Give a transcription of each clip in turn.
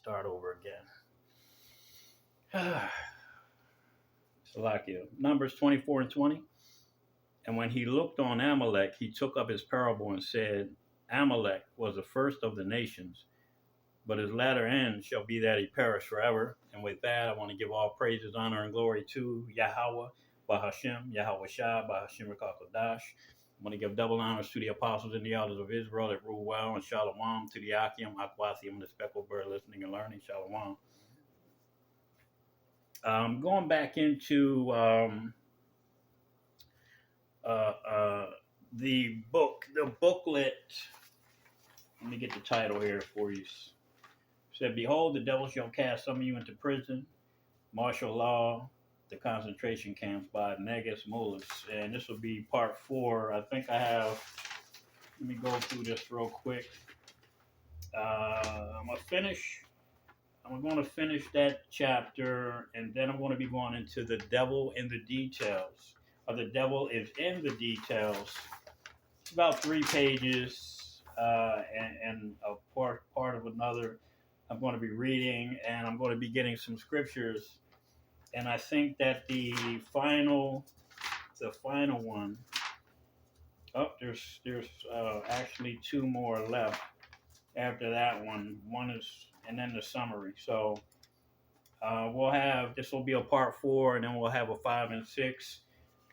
Start over again. Salakia. Numbers 24 and 20. And when he looked on Amalek, he took up his parable and said, Amalek was the first of the nations, but his latter end shall be that he perish forever. And with that, I want to give all praises, honor, and glory to Yahweh, Bahashem, Yahweh Shah, Bahashem Rakakodash. I want to give double honors to the apostles and the elders of Israel that rule well, and shalom to the Akim, Akwasi, and the speckled bird listening and learning. Shalom. Going back into the booklet. Let me get the title here for you. It said, "Behold, the devil shall cast some of you into prison, martial law, the concentration camps by Negus Mullahs." And this will be part 4. I think I have. Let me go through this real quick. I'm going to finish that chapter, and then I'm going to be going into the devil in the details. Or the devil is in the details. It's about 3 pages, and a part of another. I'm going to be reading, and I'm going to be getting some scriptures. And I think that the final one. Oh, there's actually 2 more left after that one. One is, and then the summary. So we'll have, this will be a part 4, and then we'll have a 5 and 6.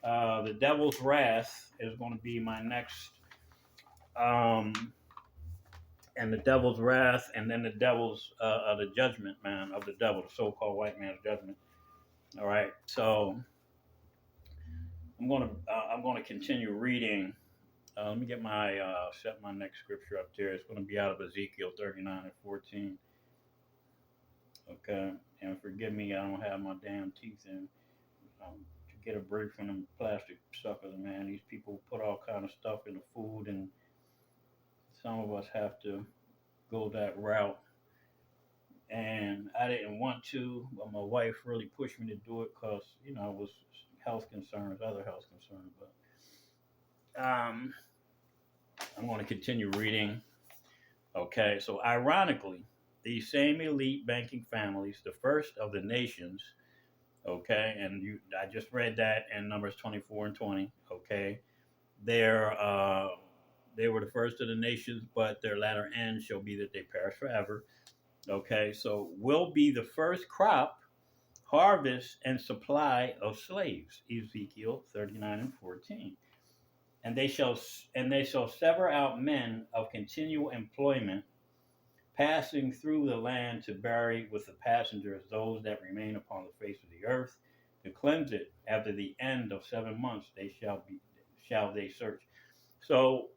The Devil's Wrath is going to be my next, and the Devil's Wrath, and then the Devil's, the Judgment, man, of the devil, the so-called white man's judgment. All right, so I'm going to continue reading. Let me get my set my next scripture up there. It's going to be out of Ezekiel 39 and 14. Okay, and forgive me, I don't have my damn teeth in. To get a break from them plastic suckers, man. These people put all kind of stuff in the food, and some of us have to go that route. And I didn't want to, but my wife really pushed me to do it because, it was health concerns, other health concerns. But I'm going to continue reading. Okay, so ironically, these same elite banking families, the first of the nations, okay, and I just read that in Numbers 24 and 20, okay, they were the first of the nations, but their latter end shall be that they perish forever. Okay, so will be the first crop, harvest, and supply of slaves, Ezekiel 39 and 14. And they shall sever out men of continual employment, passing through the land to bury with the passengers those that remain upon the face of the earth, to cleanse it after the end of 7 months shall they search. So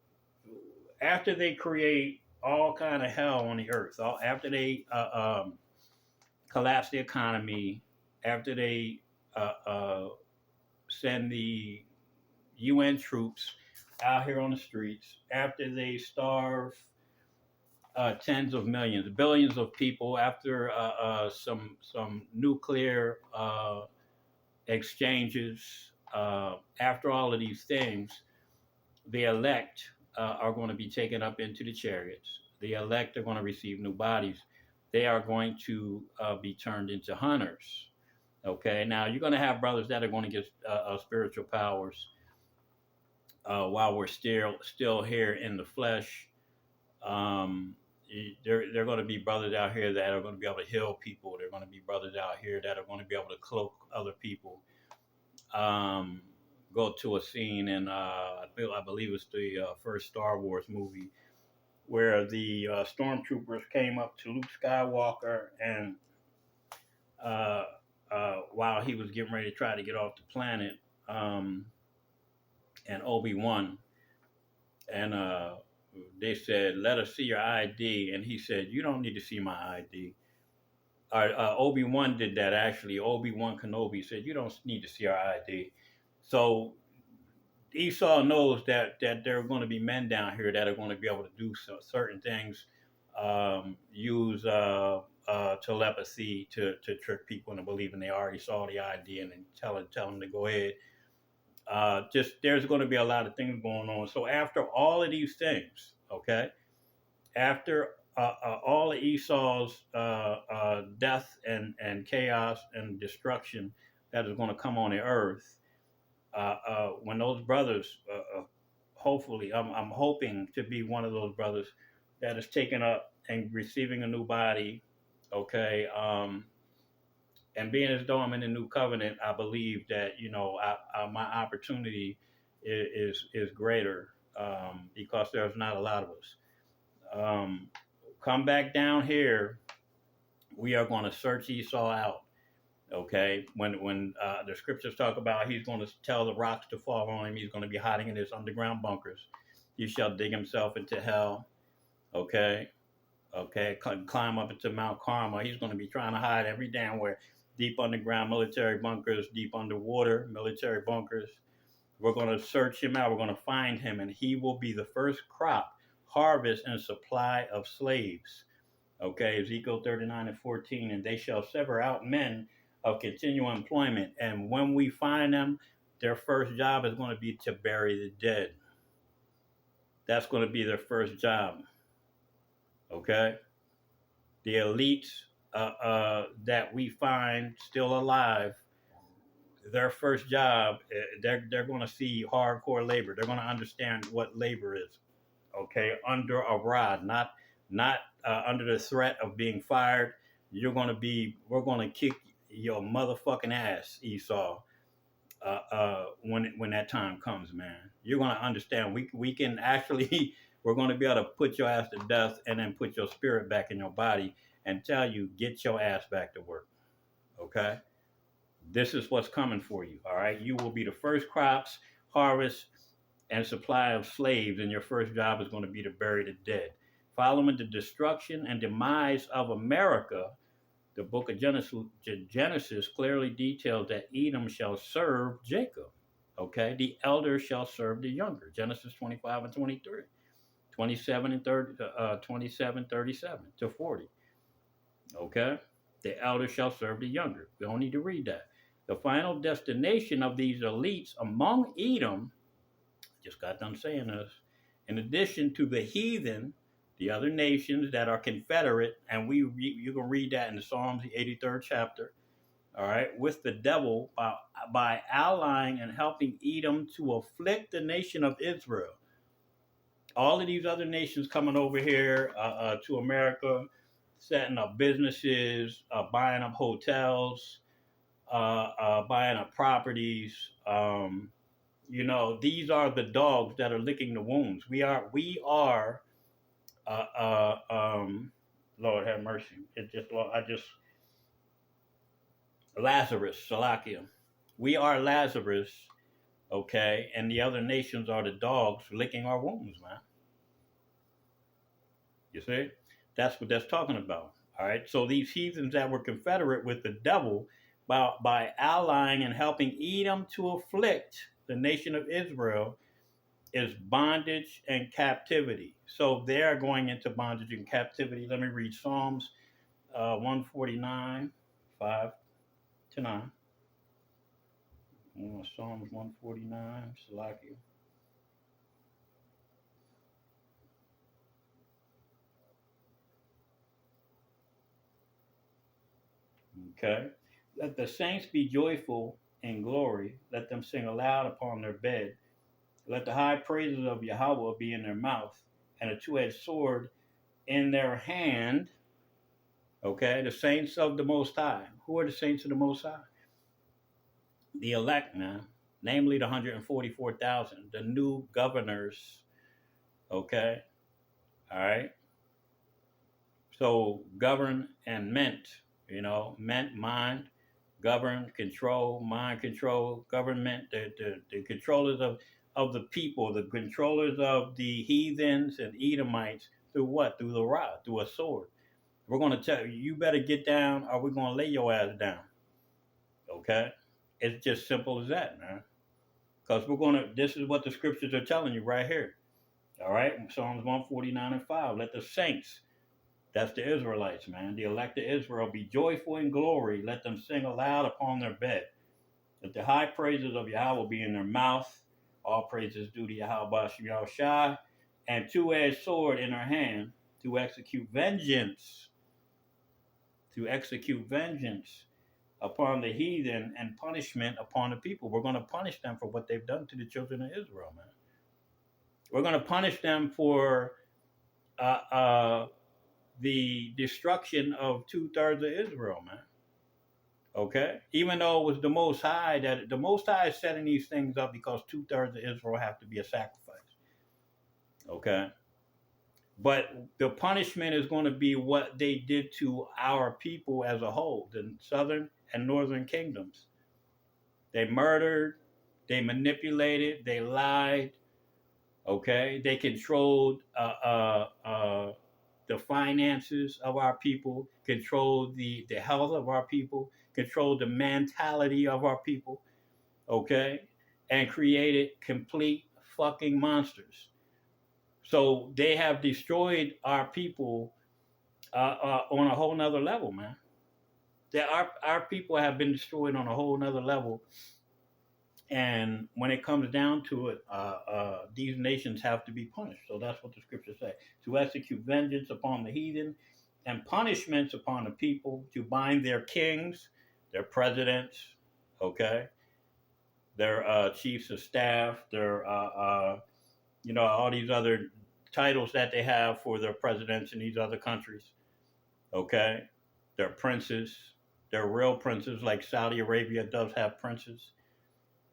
after they create all kind of hell on the earth, after they collapse the economy, after they send the UN troops out here on the streets, after they starve tens of millions, billions of people, after some nuclear exchanges, after all of these things, the elect are going to be taken up into the chariots. The elect are going to receive new bodies. They are going to be turned into hunters. Okay, now you're going to have brothers that are going to get spiritual powers while we're still here in the flesh. There are going to be brothers out here that are going to be able to heal people. There are going to be brothers out here that are going to be able to cloak other people. Go to a scene in I believe it's the first Star Wars movie where the stormtroopers came up to Luke Skywalker, and while he was getting ready to try to get off the planet, and Obi-Wan, and they said, "Let us see your ID," and he said, "You don't need to see my ID." Obi-Wan did that, actually. Obi-Wan Kenobi said, "You don't need to see our ID." So Esau knows that there are going to be men down here that are going to be able to do certain things, use telepathy to trick people into believing they already saw the ID, and then tell them to go ahead. Just there's going to be a lot of things going on. So after all of these things, okay, after all of Esau's death and chaos and destruction that is going to come on the earth, when those brothers, hopefully, I'm hoping to be one of those brothers that is taken up and receiving a new body, okay, and being as though I'm in the new covenant, I believe that my opportunity is greater, because there's not a lot of us. Come back down here. We are going to search Esau out. Okay, when the scriptures talk about he's going to tell the rocks to fall on him, he's going to be hiding in his underground bunkers. He shall dig himself into hell. Okay, climb up into Mount Carmel. He's going to be trying to hide every damn where, deep underground military bunkers, deep underwater military bunkers. We're going to search him out. We're going to find him, and he will be the first crop, harvest, and supply of slaves. Okay, Ezekiel 39:14, and they shall sever out men of continual employment. And when we find them, their first job is going to be to bury the dead. That's going to be their first job. Okay? The elites that we find still alive, their first job, they're going to see hardcore labor. They're going to understand what labor is. Okay? Under a rod, not under the threat of being fired. We're going to kick your motherfucking ass, Esau. When that time comes, man, you're going to understand. We can actually, we're going to be able to put your ass to death and then put your spirit back in your body and tell you, get your ass back to work. Okay? This is what's coming for you. All right? You will be the first crops, harvest, and supply of slaves, and your first job is going to be to bury the dead. Following the destruction and demise of America, the book of Genesis clearly details that Edom shall serve Jacob. Okay, the elder shall serve the younger. Genesis 25 and 23, 27 and 30, 27, 37 to 40. Okay, the elder shall serve the younger. We don't need to read that. The final destination of these elites among Edom, just got done saying this, in addition to the heathen, the other nations that are confederate, and you can read that in the Psalms, the 83rd chapter, all right, with the devil by allying and helping Edom to afflict the nation of Israel. All of these other nations coming over here to America, setting up businesses, buying up hotels, buying up properties. These are the dogs that are licking the wounds. We are Lord have mercy. Lazarus, Salakia. We are Lazarus, okay, and the other nations are the dogs licking our wounds, man. You see? That's what that's talking about. All right. So these heathens that were confederate with the devil by allying and helping Edom to afflict the nation of Israel is bondage and captivity. So they are going into bondage and captivity. Let me read Psalms 149, 5 to 9. Psalms 149, Salakia. Okay. Let the saints be joyful in glory. Let them sing aloud upon their bed. Let the high praises of Yahweh be in their mouth, and a two-edged sword in their hand. Okay, the saints of the Most High. Who are the saints of the Most High? The elect, man. Namely the 144,000, the new governors. Okay, all right. So govern and ment, ment, mind, govern, control, mind control, government, the controllers of the people, the controllers of the heathens and Edomites through what? Through the rod, through a sword. We're going to tell you, you better get down or we're going to lay your ass down. Okay? It's just simple as that, man. Because this is what the scriptures are telling you right here. All right? Psalms 149 and 5. Let the saints, that's the Israelites, man, the elect of Israel, be joyful in glory. Let them sing aloud upon their bed. Let the high praises of Yahweh be in their mouth. All praises due to Yahweh Shem Yahushua. And two-edged sword in her hand. to execute vengeance, to execute vengeance upon the heathen and punishment upon the people. We're going to punish them for what they've done to the children of Israel, man. We're going to punish them for uh, uh, the destruction of 2/3 of Israel, man. Okay, even though it was the Most High, that the Most High is setting these things up because 2/3 of Israel have to be a sacrifice. Okay, but the punishment is going to be what they did to our people as a whole, the southern and northern kingdoms. They murdered, they manipulated, they lied. Okay, they controlled the finances of our people, controlled the health of our people, controlled the mentality of our people. Okay, and created complete fucking monsters. So they have destroyed our people on a whole nother level, man. Our people have been destroyed on a whole nother level. And when it comes down to it, these nations have to be punished. So that's what the scriptures say: to execute vengeance upon the heathen, and punishments upon the people, to bind their kings, their presidents, okay, their chiefs of staff, their all these other titles that they have for their presidents in these other countries, okay, their princes, their real princes, like Saudi Arabia does have princes,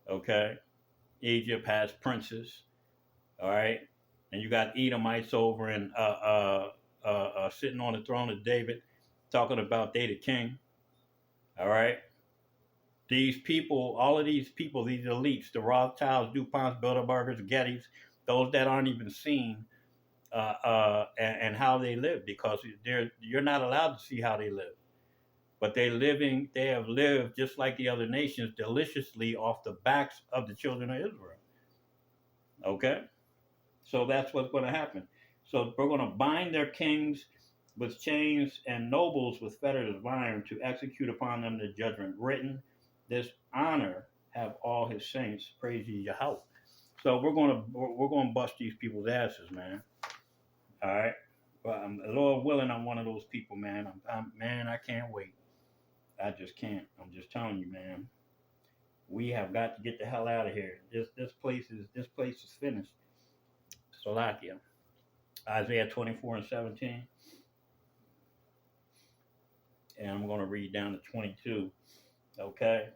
okay, Egypt has princes, all right, and you got Edomites over in sitting on the throne of David, talking about they the king, all right. These people, all of these people, these elites, the Rothschilds, DuPonts, Bilderbergers, Gettys, those that aren't even seen, and how they live, because you're not allowed to see how they live, but they have lived just like the other nations, deliciously off the backs of the children of Israel. Okay, so that's what's going to happen. So we're going to bind their kings with chains and nobles with fetters of iron, to execute upon them the judgment written. This honor have all his saints. Praise ye Yahweh. So we're going to bust these people's asses, man. All right. But Lord willing, I'm one of those people, man. Man, I can't wait. I just can't. I'm just telling you, man. We have got to get the hell out of here. This place is finished. Salakia. Isaiah 24:17. And I'm going to read down to 22. Okay.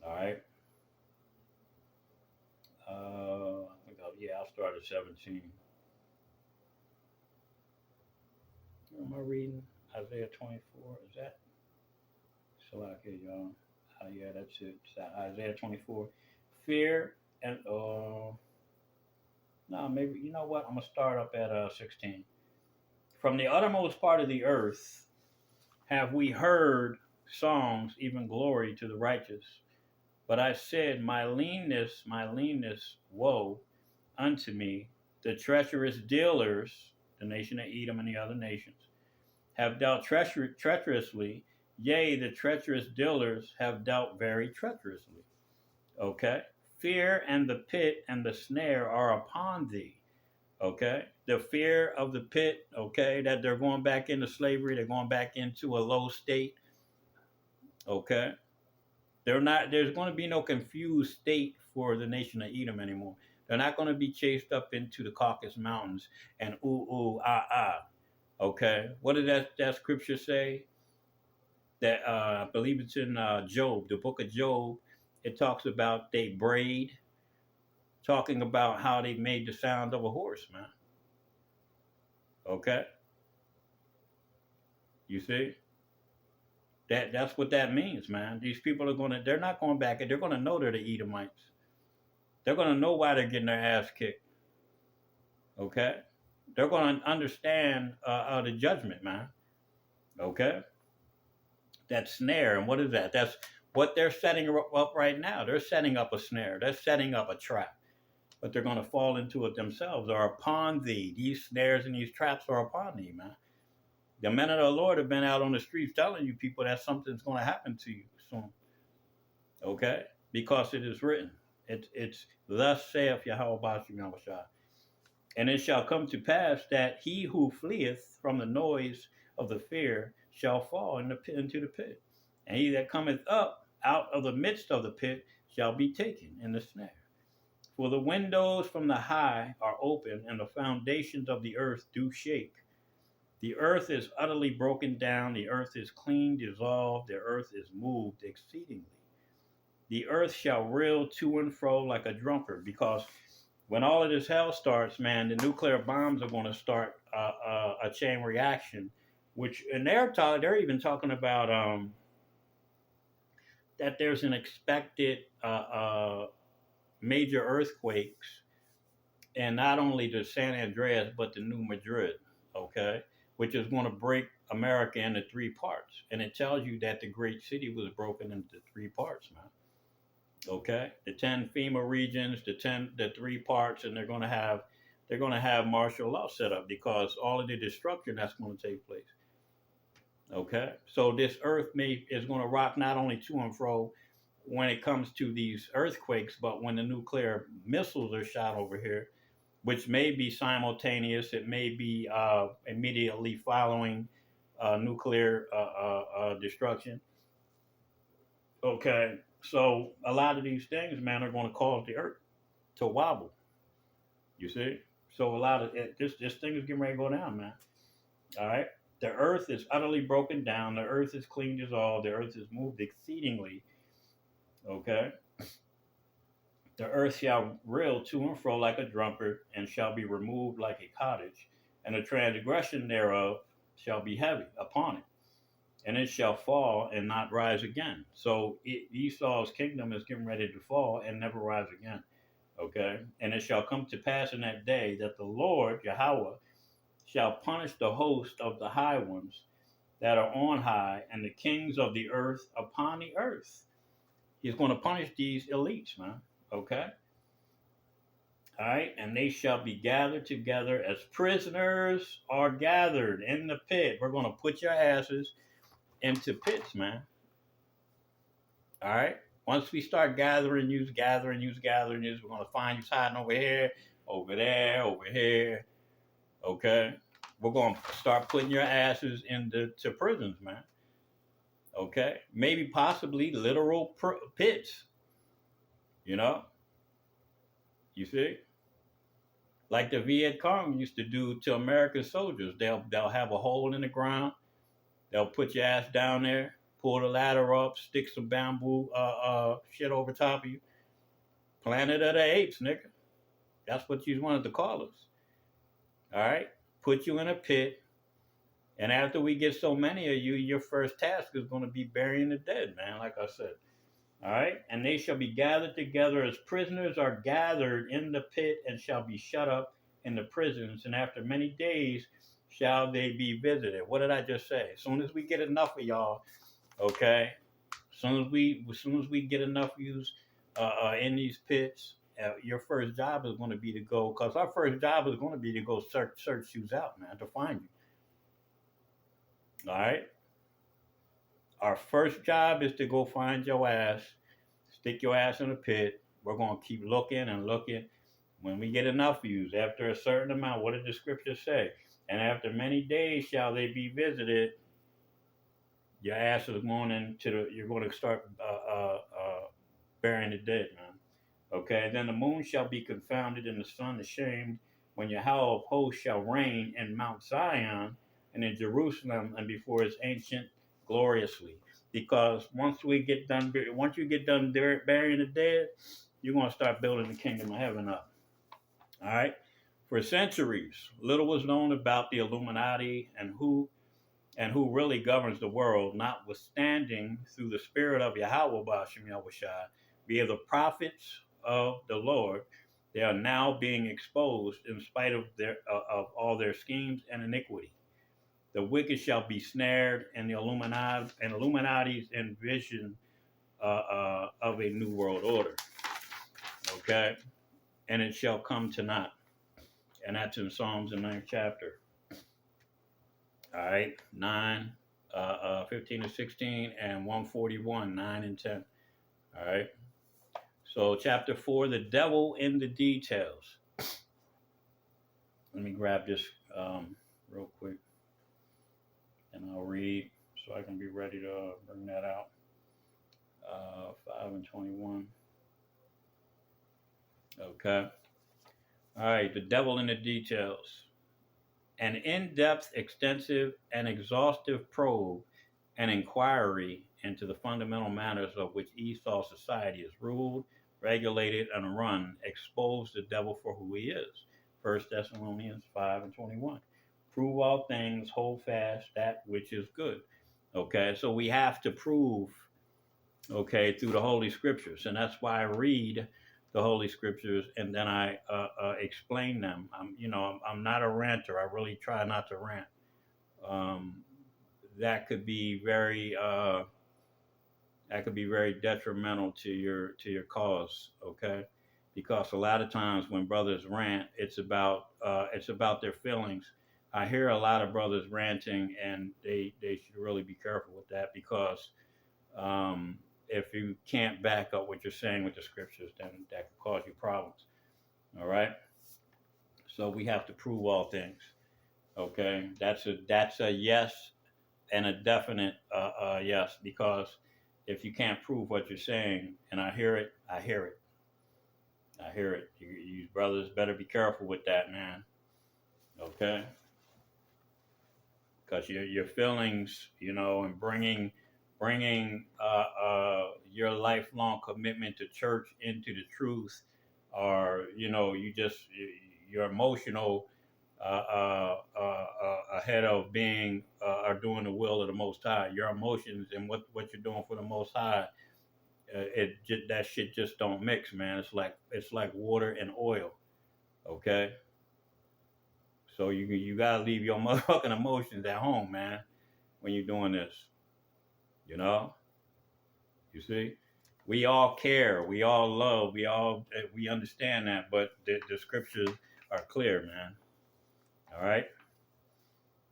All right. I'll start at 17. Where am I reading? Isaiah 24. Is that? Salakia, y'all. Yeah, that's it. Isaiah 24. Fear and no, maybe you know what? I'm gonna start up at 16. From the uttermost part of the earth have we heard songs, even glory to the righteous. But I said, my leanness, woe unto me. The treacherous dealers, the nation of Edom and the other nations, have dealt treacherously. Yea, the treacherous dealers have dealt very treacherously. Okay? Fear and the pit and the snare are upon thee. Okay? The fear of the pit, okay, that they're going back into slavery, they're going back into a low state. Okay? There's going to be no confused state for the nation of Edom anymore. They're not going to be chased up into the Caucasus Mountains and Okay? What did that scripture say? That I believe it's in Job, the book of Job. It talks about they braid, talking about how they made the sound of a horse, man. Okay? You see? That's what that means, man. These people they're not going back, they're going to know they're the Edomites. They're going to know why they're getting their ass kicked. Okay? They're going to understand the judgment, man. Okay? That snare, and what is that? That's what they're setting up right now. They're setting up a snare. They're setting up a trap. But they're going to fall into it themselves, or upon thee. These snares and these traps are upon thee, man. The men of the Lord have been out on the streets telling you people that something's going to happen to you soon. Okay? Because it is written. It's thus saith Yahweh Bashim Yahushua. And it shall come to pass that he who fleeth from the noise of the fear shall fall into the pit. And he that cometh up out of the midst of the pit shall be taken in the snare. For the windows from the high are open, and the foundations of the earth do shake. The earth is utterly broken down, the earth is clean, dissolved, the earth is moved exceedingly. The earth shall reel to and fro like a drunkard, because when all of this hell starts, man, the nuclear bombs are going to start a chain reaction, which, and they're even talking about that there's an expected major earthquakes, and not only the San Andreas, but the New Madrid, okay, which is going to break America into three parts. And it tells you that the great city was broken into three parts, man. Okay, the 10 FEMA regions, the three parts, and they're going to have martial law set up because all of the destruction that's going to take place. Okay, so this earth is going to rock not only to and fro when it comes to these earthquakes, but when the nuclear missiles are shot over here, which may be simultaneous, it may be immediately following nuclear destruction. Okay, so a lot of these things, man, are going to cause the earth to wobble. You see, so a lot of this thing is getting ready to go down, man. All right, the earth is utterly broken down. The earth is clean dissolved. The earth is moved exceedingly. Okay, the earth shall reel to and fro like a drunkard, and shall be removed like a cottage, and the transgression thereof shall be heavy upon it, and it shall fall and not rise again. So Esau's kingdom is getting ready to fall and never rise again. Okay, and it shall come to pass in that day that the Lord Yahweh shall punish the host of the high ones that are on high, and the kings of the earth upon the earth. He's going to punish these elites, man. Okay. All right, and they shall be gathered together as prisoners are gathered in the pit. We're going to put your asses into pits, man. All right. Once we start gathering, we're going to find you hiding over here, over there, over here. Okay. We're going to start putting your asses into prisons, man. Okay. Maybe possibly literal pits. You know? You see? Like the Viet Cong used to do to American soldiers. They'll have a hole in the ground. They'll put your ass down there, pull the ladder up, stick some bamboo shit over top of you. Planet of the Apes, nigga. That's what you wanted to call us. All right? Put you in a pit. And after we get so many of you, your first task is going to be burying the dead, man, like I said. All right? And they shall be gathered together as prisoners are gathered in the pit, and shall be shut up in the prisons. And after many days shall they be visited. What did I just say? As soon as we get enough of y'all, okay? As soon as we get enough of you in these pits, your first job is going to be to go, because our first job is going to be to go search you out, man, to find you. All right? Our first job is to go find your ass, stick your ass in a pit. We're going to keep looking and looking. When we get enough views, after a certain amount, what did the scripture say? And after many days shall they be visited. Your ass is going you're going to start burying the dead, man. Okay, then the moon shall be confounded and the sun ashamed when Yahweh of hosts shall reign in Mount Zion and in Jerusalem and before his ancient gloriously. Because once you get done burying the dead, you're going to start building the kingdom of heaven up. All right. For centuries, little was known about the Illuminati and who really governs the world, notwithstanding through the spirit of Yahweh Bashim Yahushua, via the prophets of the Lord, they are now being exposed in spite of all their schemes and iniquity. The wicked shall be snared, and the Illuminati's envision of a new world order. Okay, and it shall come to naught, and that's in Psalms the 9th chapter. All right, 15 and 16, and 141, 9 and 10. All right. So, chapter 4, the devil in the details. Let me grab this real quick and I'll read so I can be ready to bring that out. 5 and 21. Okay. All right. The devil in the details. An in depth, extensive, and exhaustive probe and inquiry into the fundamental matters of which Esau's society is ruled, regulated, and run expose the devil for who he is. 1 Thessalonians 5 and 21. Prove all things, hold fast that which is good. Okay, so we have to prove, okay, through the Holy Scriptures. And that's why I read the Holy Scriptures and then I explain them. I'm not a ranter. I really try not to rant. Um, that could be very detrimental to your cause. Okay, because a lot of times when brothers rant, it's about their feelings. I hear a lot of brothers ranting, and they should really be careful with that because if you can't back up what you're saying with the scriptures, then that could cause you problems. All right. So we have to prove all things. Okay. That's a yes and a definite yes, because if you can't prove what you're saying, and I hear it, I hear it, I hear it. You brothers better be careful with that, man. Okay. Because your feelings, and bringing your lifelong commitment to church into the truth, or your emotional ahead of being or doing the will of the Most High. Your emotions and what you're doing for the Most High, that shit just don't mix, man. It's like water and oil. Okay. So you gotta leave your motherfucking emotions at home, man, when you're doing this. You know, you see, we all care, we all love, we understand that, but the scriptures are clear, man. All right.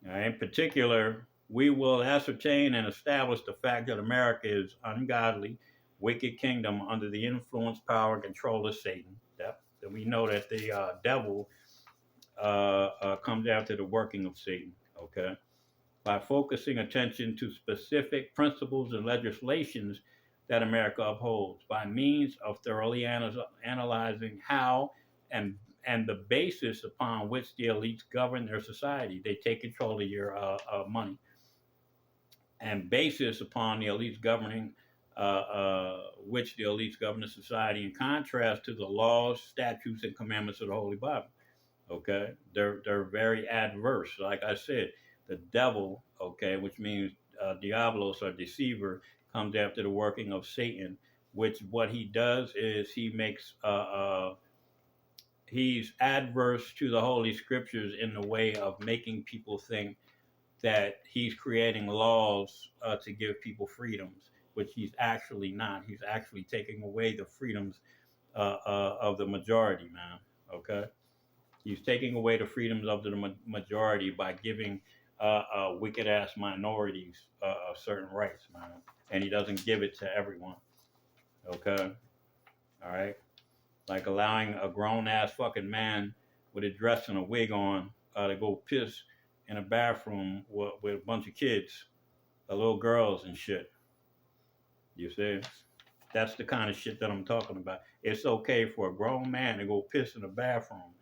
In particular, we will ascertain and establish the fact that America is ungodly, wicked kingdom under the influence, power, and control of Satan. That we know that the devil comes after the working of Satan. Okay. By focusing attention to specific principles and legislations that America upholds, by means of thoroughly analyzing how and the basis upon which the elites govern their society. They take control of your money, and basis upon the elites governing which the elites govern the society, in contrast to the laws, statutes, and commandments of the Holy Bible. Okay, they're very adverse. Like I said, the devil, okay, which means diabolos or deceiver, comes after the working of Satan. Which what he does is he makes he's adverse to the Holy Scriptures in the way of making people think that he's creating laws to give people freedoms, which he's actually not. He's actually taking away the freedoms of the majority, man. Okay. He's taking away the freedoms of the majority by giving wicked ass minorities certain rights, man. And he doesn't give it to everyone. Okay. All right. Like allowing a grown ass fucking man with a dress and a wig on to go piss in a bathroom with a bunch of kids, little girls and shit. You see? That's the kind of shit that I'm talking about. It's okay for a grown man to go piss in a bathroom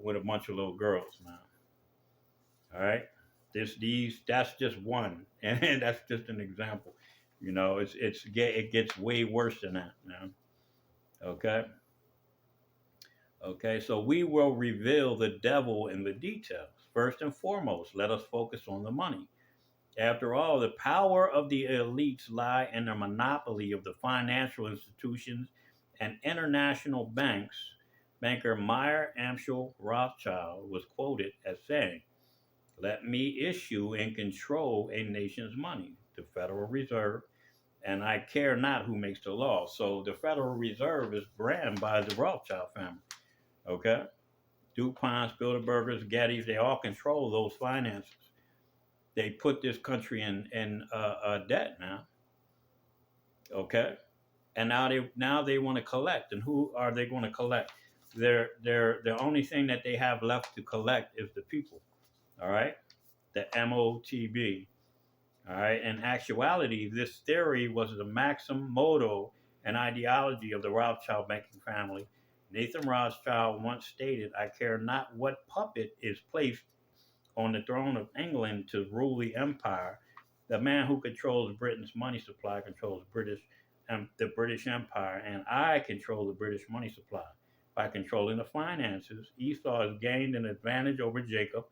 with a bunch of little girls now. All right, that's just one, and that's just an example. It gets way worse than that now. Okay. Okay, so we will reveal the devil in the details. First and foremost, let us focus on the money. After all, the power of the elites lie in their monopoly of the financial institutions and international banks. Banker Meyer Amschel Rothschild was quoted as saying, "Let me issue and control a nation's money, the Federal Reserve, and I care not who makes the law." So the Federal Reserve is ran by the Rothschild family. Okay? DuPonts, Bilderbergers, Gettys, they all control those finances. They put this country in debt now. Okay? and now they want to collect. And who are they going to collect? The only thing that they have left to collect is the people. All right, the MOTB. All right. In actuality, this theory was the maxim motto and ideology of the Rothschild banking family. Nathan Rothschild once stated, "I care not what puppet is placed on the throne of England to rule the empire. The man who controls Britain's money supply controls the British Empire, and I control the British money supply. By controlling the finances, Esau has gained an advantage over Jacob.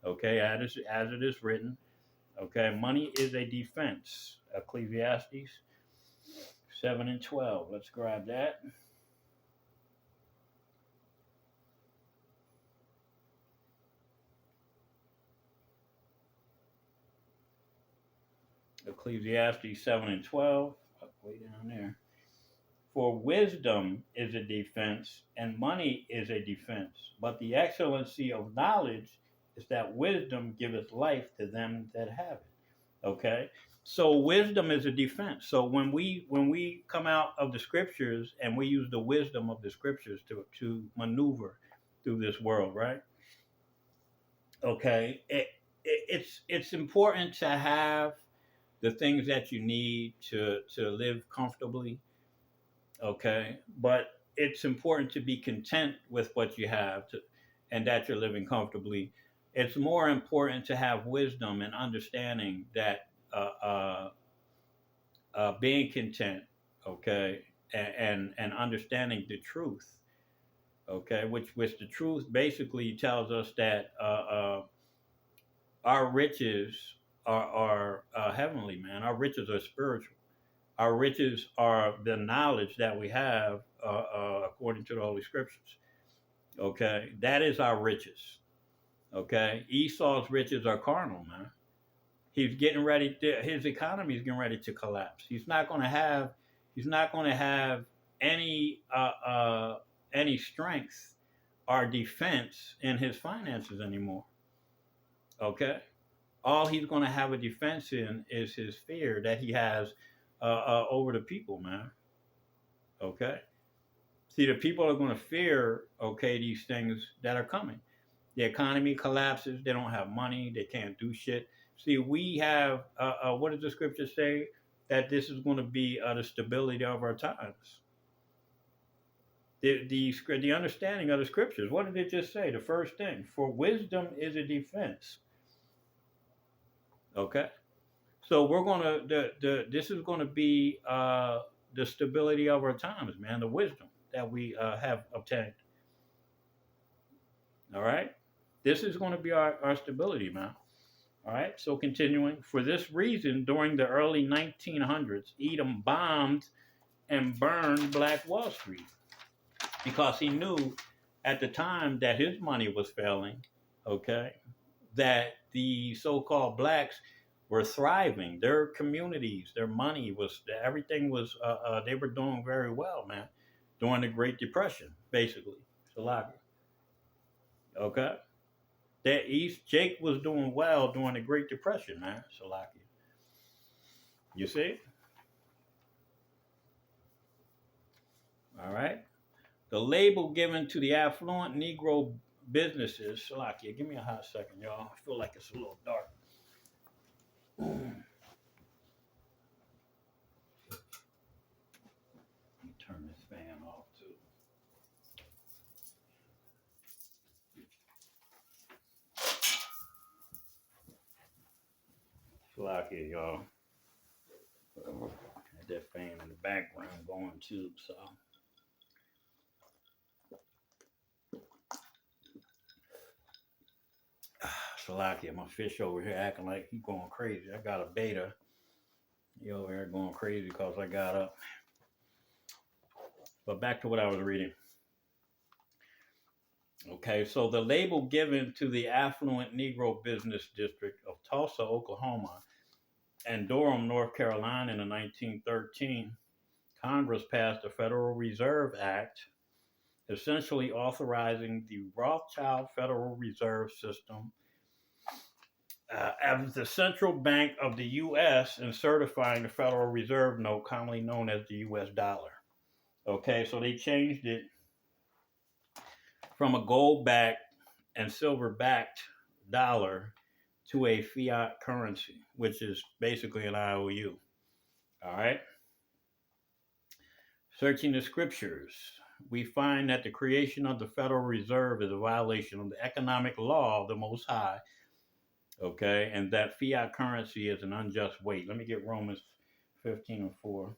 Okay, as it is written. Okay, money is a defense. Ecclesiastes 7 and 12. Let's grab that. Ecclesiastes 7 and 12. Way down there. For wisdom is a defense, and money is a defense. But the excellency of knowledge is that wisdom giveth life to them that have it. Okay? So wisdom is a defense. So when we come out of the scriptures and we use the wisdom of the scriptures to maneuver through this world, right? Okay, it's important to have the things that you need to live comfortably. Okay, but it's important to be content with what you have and that you're living comfortably. It's more important to have wisdom and understanding that being content, okay, and understanding the truth, okay, which the truth basically tells us that our riches are heavenly, man. Our riches are spiritual. Our riches are the knowledge that we have according to the Holy Scriptures. Okay, that is our riches. Okay, Esau's riches are carnal, man. He's getting ready. His economy is getting ready to collapse. He's not going to have. He's not going to have any strength or defense in his finances anymore. Okay, all he's going to have a defense in is his fear that he has over the people, man. Okay. See, the people are going to fear, okay, these things that are coming. The economy collapses. They don't have money. They can't do shit. See, we have, what does the scripture say? That this is going to be the stability of our times. The understanding of the scriptures. What did it just say? The first thing, for wisdom is a defense. Okay. So we're gonna this is gonna be the stability of our times, man. The wisdom that we have obtained. All right. This is going to be our stability, man. All right. So continuing, for this reason, during the early 1900s, Edom bombed and burned Black Wall Street because he knew at the time that his money was failing. Okay, that the so-called blacks were thriving. Their communities, their money was, everything was, they were doing very well, man, during the Great Depression, basically. Salaka. Okay? That East Jake was doing well during the Great Depression, man. Salaka. You see? All right? The label given to the affluent Negro businesses, Salakia, give me a hot second, y'all. I feel like it's a little dark. Let me turn this fan off too. Salakia, y'all. Had that fan in the background going too, so. Salakia, my fish over here acting like he going crazy. I got a beta. He over here going crazy because I got up. But back to what I was reading. Okay, so the label given to the affluent Negro business district of Tulsa, Oklahoma, and Durham, North Carolina in the 1913, Congress passed the Federal Reserve Act, essentially authorizing the Rothschild Federal Reserve System as the central bank of the U.S. and certifying the Federal Reserve Note, commonly known as the U.S. dollar. Okay, so they changed it from a gold backed and silver backed dollar to a fiat currency, which is basically an IOU. All right. Searching the scriptures, we find that the creation of the Federal Reserve is a violation of the economic law of the Most High. Okay, and that fiat currency is an unjust weight. Let me get Romans 15:4.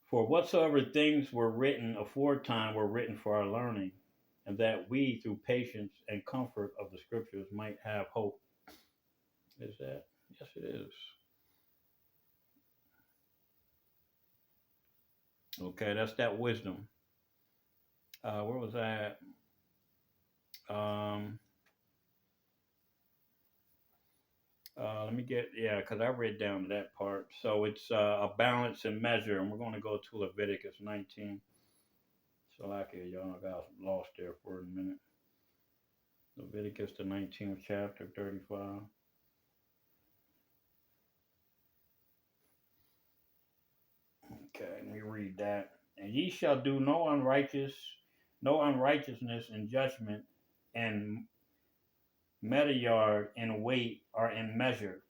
For whatsoever things were written aforetime were written for our learning, and that we, through patience and comfort of the scriptures, might have hope. Is that? Yes, it is. Okay, that's that wisdom. Where was I at? Um, Let me get, yeah, because I read down to that part. So it's a balance and measure, and we're going to go to Leviticus 19. So, like, y'all got lost there for a minute. Leviticus, the 19th chapter, 35. Okay, let me read that. And ye shall do no unrighteousness in judgment, and metayard in weight or in measure,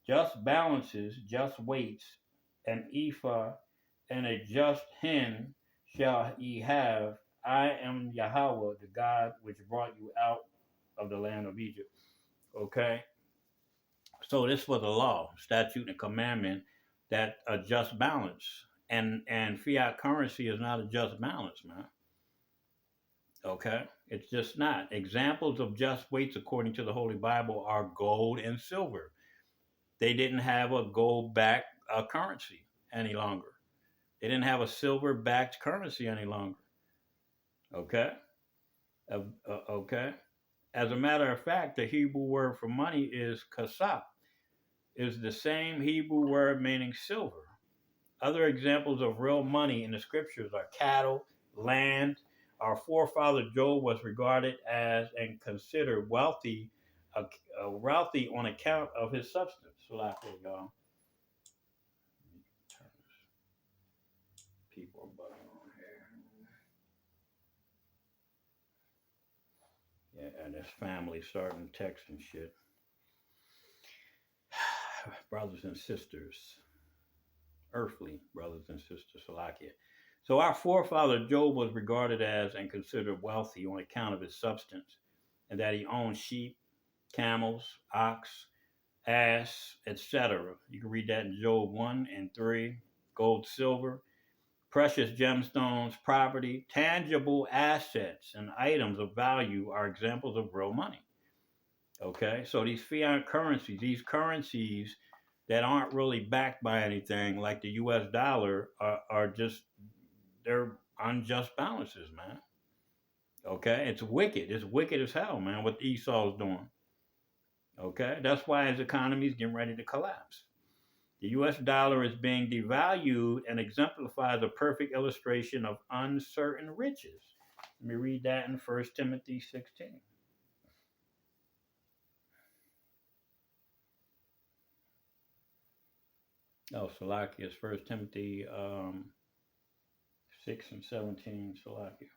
just balances, just weights, an ephah and a just hin shall ye have. I am Yahweh, the God which brought you out of the land of Egypt. Okay, so this was a law, statute, and commandment that a just balance, and fiat currency is not a just balance, man. Okay, it's just not. Examples of just weights, according to the Holy Bible, are gold and silver. They didn't have a gold backed currency any longer. They didn't have a silver backed currency any longer. Okay. Okay. As a matter of fact, the Hebrew word for money is kasap, is the same Hebrew word meaning silver. Other examples of real money in the scriptures are cattle, land. Our forefather Job was regarded as and considered wealthy on account of his substance. So, like, y'all, people are bugging on here. Yeah, and his family starting text and shit. Brothers and sisters, earthly brothers and sisters, Salakia. So our forefather Job was regarded as and considered wealthy on account of his substance, and that he owned sheep, camels, ox, ass, etc. You can read that in Job 1 and 3. Gold, silver, precious gemstones, property, tangible assets, and items of value are examples of real money. Okay, so these fiat currencies, these currencies that aren't really backed by anything, like the U.S. dollar, are just they're unjust balances, man. Okay, it's wicked. It's wicked as hell, man. What Esau's doing. Okay, that's why his economy is getting ready to collapse. The U.S. dollar is being devalued and exemplifies a perfect illustration of uncertain riches. Let me read that in 1 Timothy 16. Oh, Salakia is 1 Timothy 6 and 17, Salakia.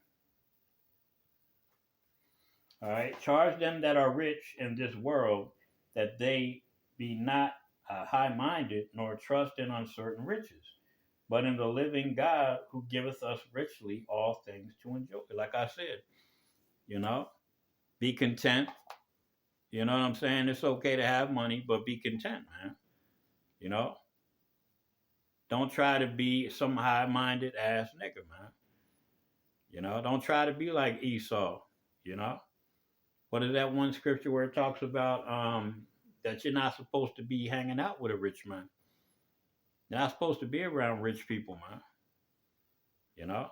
All right. Charge them that are rich in this world that they be not high minded nor trust in uncertain riches, but in the living God who giveth us richly all things to enjoy. Like I said, you know, be content. You know what I'm saying? It's okay to have money, but be content, man. You know, don't try to be some high minded ass nigga, man. You know, don't try to be like Esau, you know. What is that one scripture where it talks about that you're not supposed to be hanging out with a rich man? You're not supposed to be around rich people, man. You know?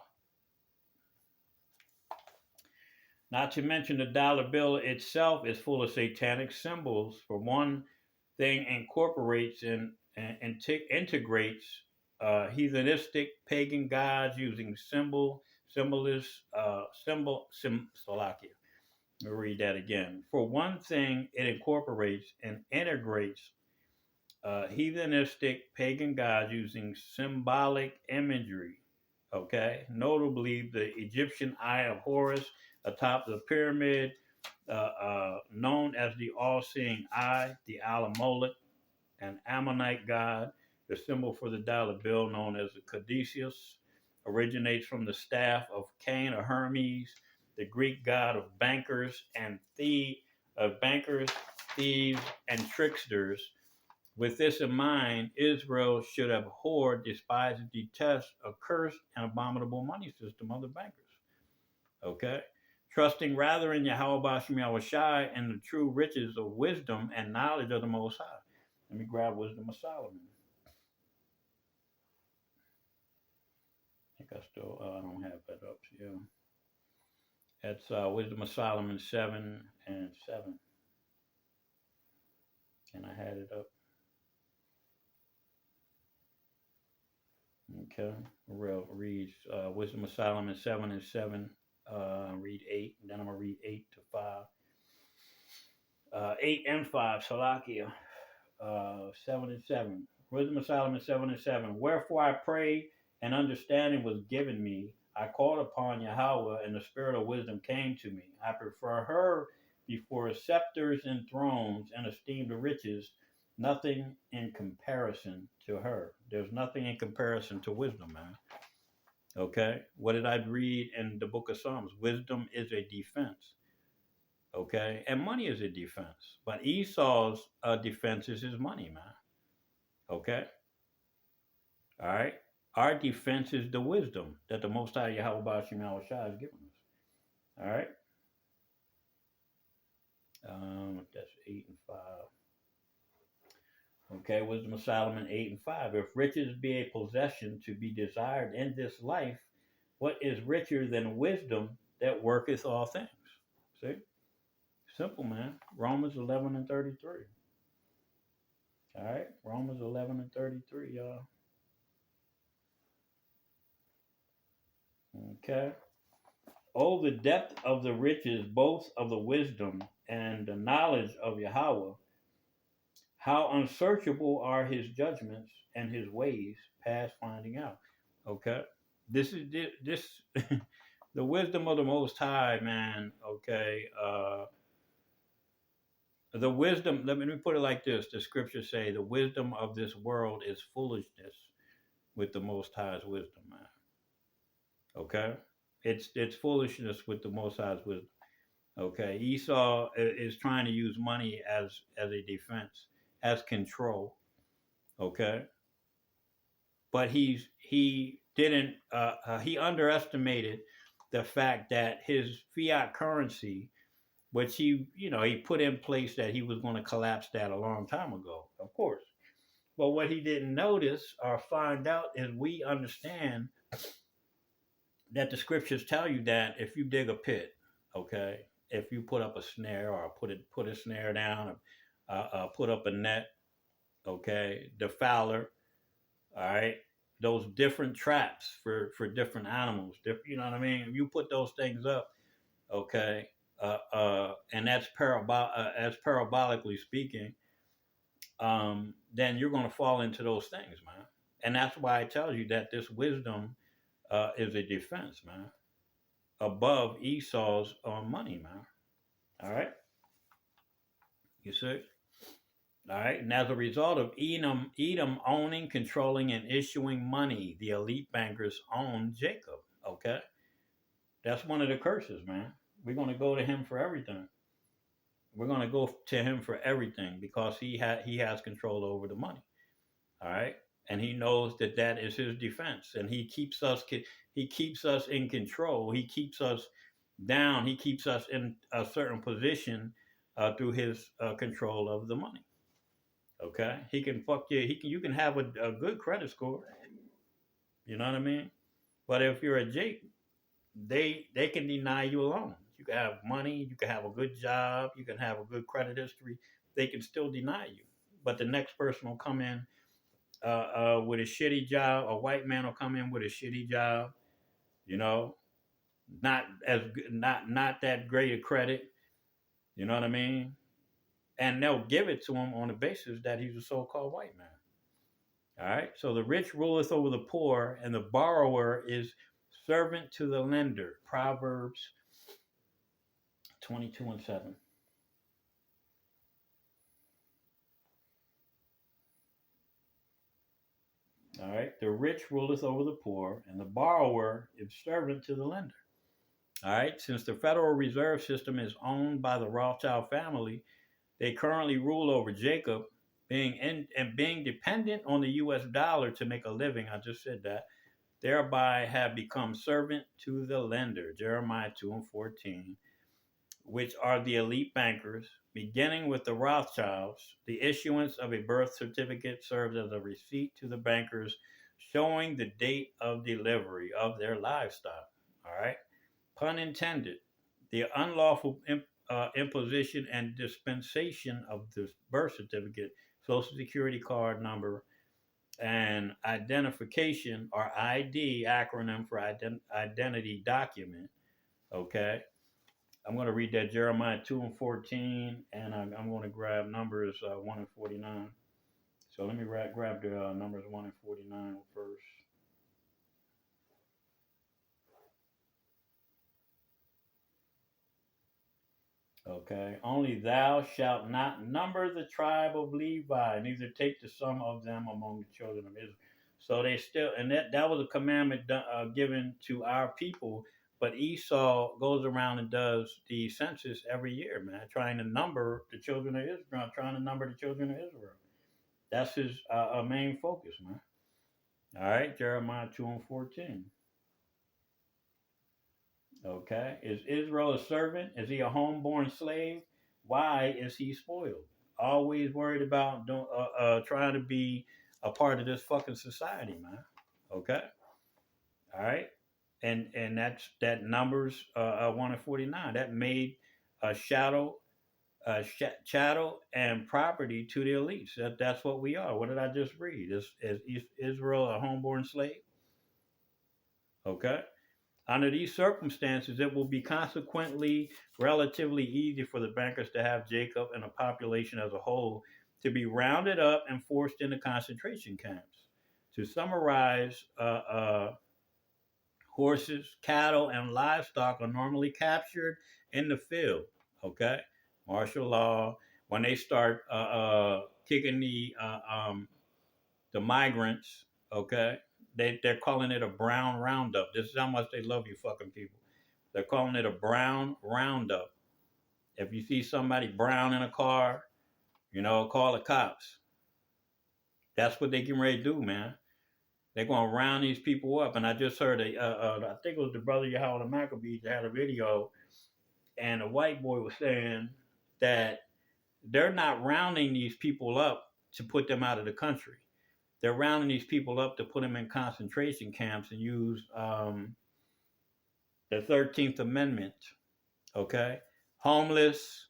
Not to mention the dollar bill itself is full of satanic symbols. For one thing, incorporates and integrates heathenistic pagan gods using symbolism, Salakia, Let me read that again. For one thing, it incorporates and integrates heathenistic pagan gods using symbolic imagery. Okay, notably the Egyptian Eye of Horus atop the pyramid, known as the all-seeing eye, the Alamolech, an Ammonite god. The symbol for the dollar bill, known as the caduceus, originates from the staff of Cain or Hermes, the Greek god of bankers, thieves, and tricksters. With this in mind, Israel should abhor, despise, and detest a cursed and abominable money system of the bankers. Okay? Trusting rather in Yahweh Bashem Yahushai and the true riches of wisdom and knowledge of the Most High. Let me grab Wisdom of Solomon. I think I still don't have that up. Yeah. That's Wisdom of Solomon 7 and 7. And I had it up. Okay. Read Wisdom of Solomon 7 and 7. Read 8. And then I'm going to read 8 to 5. 8 and 5. Salakia. 7 and 7. Wisdom of Solomon 7 and 7. Wherefore I prayed, and understanding was given me. I called upon Yahweh, and the spirit of wisdom came to me. I prefer her before scepters and thrones, and esteem the riches, nothing in comparison to her. There's nothing in comparison to wisdom, man. Okay? What did I read in the book of Psalms? Wisdom is a defense. Okay? And money is a defense. But Esau's defense is his money, man. Okay? All right? Our defense is the wisdom that the Most High Yahweh Bashim Yahushua has given us. All right? That's 8 and 5. Okay, Wisdom of Solomon 8 and 5. If riches be a possession to be desired in this life, what is richer than wisdom that worketh all things? See? Simple, man. Romans 11 and 33. All right? Romans 11 and 33, y'all. Okay. Oh, the depth of the riches, both of the wisdom and the knowledge of Yahweh. How unsearchable are his judgments and his ways past finding out. Okay. This is the wisdom of the Most High, man. Okay. The wisdom, let me put it like this. The scriptures say the wisdom of this world is foolishness with the Most High's wisdom, man. Okay. It's foolishness with the Most High's wisdom. Okay. Esau is trying to use money as a defense, as control. Okay. But he didn't he underestimated the fact that his fiat currency, which he put in place, that he was going to collapse that a long time ago, of course. But what he didn't notice or find out is we understand that the scriptures tell you that if you dig a pit, okay, if you put up a snare or put a snare down, put up a net, okay, the fowler, all right, those different traps for different animals, you know what I mean? If you put those things up, okay, and that's as parabolically speaking, then you're going to fall into those things, man. And that's why it tells you that this wisdom is a defense, man, above Esau's money, man. All right, you see. All right, and as a result of Edom owning, controlling, and issuing money, the elite bankers own Jacob. Okay, that's one of the curses, man. We're going to go to him for everything. We're going to go to him for everything because he has control over the money. All right, and he knows that is his defense, and he keeps us in control. He keeps us down. He keeps us in a certain position through his control of the money. Okay, he can fuck you. You can have a good credit score. You know what I mean? But if you're a Jake, they can deny you a loan. You can have money. You can have a good job. You can have a good credit history. They can still deny you. But the next person will come in with a shitty job. A white man will come in with a shitty job. You know, not that great a credit. You know what I mean? And they'll give it to him on the basis that he's a so-called white man. All right. So the rich ruleth over the poor, and the borrower is servant to the lender. Proverbs 22:7. All right. The rich ruleth over the poor, and the borrower is servant to the lender. All right. Since the Federal Reserve System is owned by the Rothschild family, they currently rule over Jacob, being dependent on the U.S. dollar to make a living. I just said that. Thereby have become servant to the lender. Jeremiah 2:14. Which are the elite bankers, beginning with the Rothschilds. The issuance of a birth certificate serves as a receipt to the bankers showing the date of delivery of their livestock. All right. Pun intended. The unlawful imposition and dispensation of the birth certificate, social security card number, and identification or ID, acronym for identity document. Okay. I'm going to read that Jeremiah 2:14, and I'm going to grab numbers 1 and 49. So let me grab the numbers 1 and 49 first. Okay. Only thou shalt not number the tribe of Levi, neither take the sum of them among the children of Israel. So they still, and that was a commandment given to our people. But Esau goes around and does the census every year, man, trying to number the children of Israel, trying to number the children of Israel. That's his main focus, man. All right, Jeremiah 2 and 14. Okay. Is Israel a servant? Is he a homeborn slave? Why is he spoiled? Always worried about trying to be a part of this fucking society, man. Okay. All right. And that numbers 1 and 49. That made a chattel and property to the elites. That's what we are. What did I just read? Is Israel a homeborn slave? Okay. Under these circumstances, it will be consequently relatively easy for the bankers to have Jacob and the population as a whole to be rounded up and forced into concentration camps. To summarize, horses, cattle, and livestock are normally captured in the field. Okay, martial law. When they start kicking the migrants, okay, they're calling it a brown roundup. This is how much they love you, fucking people. They're calling it a brown roundup. If you see somebody brown in a car, call the cops. That's what they getting ready to do, man. They're going to round these people up. And I just heard, I think it was the brother Yahweh Maccabees that had a video, and a white boy was saying that they're not rounding these people up to put them out of the country. They're rounding these people up to put them in concentration camps and use the 13th Amendment. Okay? Homeless.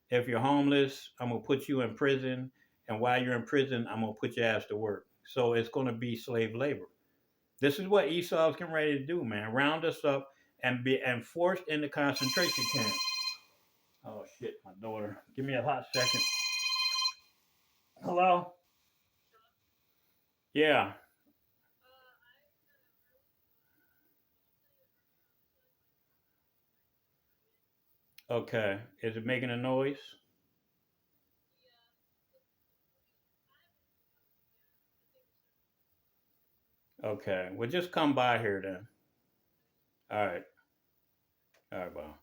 If you're homeless, I'm going to put you in prison. And while you're in prison, I'm going to put your ass to work. So it's going to be slave labor. This is what Esau's getting ready to do, man. Round us up and forced into concentration camps. Oh shit, my daughter. Give me a hot second. Hello? Yeah. Okay. Is it making a noise? Okay. Well, just come by here then. All right. All right, well.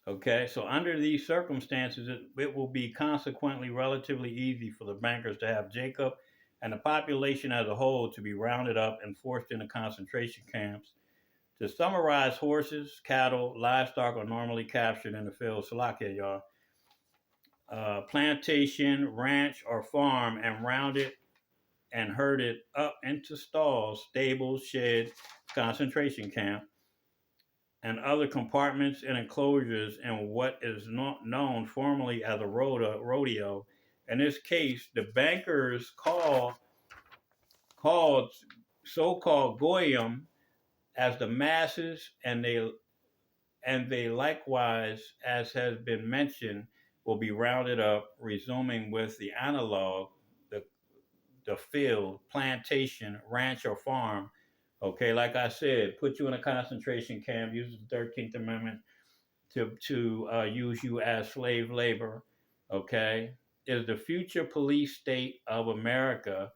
Okay, so under these circumstances, it will be consequently relatively easy for the bankers to have Jacob and the population as a whole to be rounded up and forced into concentration camps. To summarize, horses, cattle, livestock are normally captured in the field. Salakia, y'all. Plantation, ranch, or farm and rounded and herded up into stalls, stables, sheds, concentration camp, and other compartments and enclosures in what is not known formally as a rodeo. In this case, the bankers called so-called goyim as the masses, and they and they likewise, as has been mentioned, will be rounded up, resuming with the analog, the the field, plantation, ranch, or farm. Okay, like I said, put you in a concentration camp, use the 13th Amendment to use you as slave labor. Okay, is the future police state of America,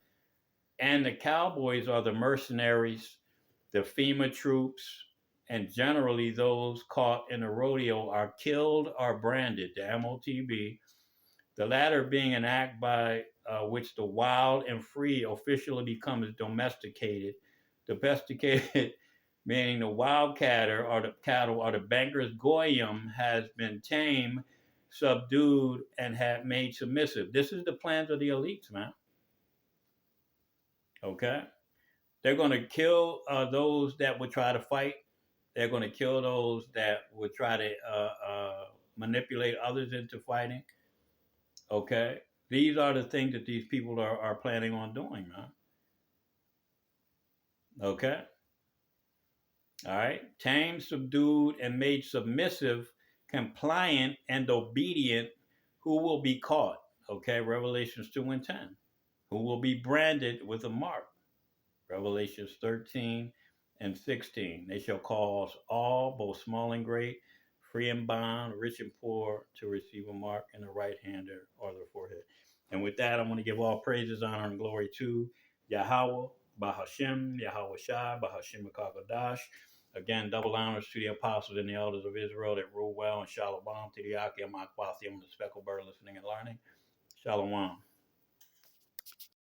and the cowboys are the mercenaries, the FEMA troops, and generally those caught in a rodeo are killed or branded, the MOTB, the latter being an act by which the wild and free officially becomes domesticated. Domesticated meaning the wildcatter or the cattle or the banker's goyim has been tamed, subdued, and had made submissive. This is the plans of the elites, man. Okay? They're going to kill those that would try to fight. They're going to kill those that would try to manipulate others into fighting. Okay? These are the things that these people are planning on doing, man. Okay? All right? Tamed, subdued, and made submissive, compliant, and obedient, who will be caught. Okay? Revelations 2 and 10. Who will be branded with a mark. Revelations 13 and 16. They shall cause all, both small and great, free and bond, rich and poor, to receive a mark in the right hand or the forehead. And with that, I want to give all praises, honor, and glory to Yahweh, Bahashem, Yahweh Shai, Bahashem Kakadash. Again, double honors to the apostles and the elders of Israel that rule well, and shalom to the Akim Akwathi, the speckled bird listening and learning. Shalom.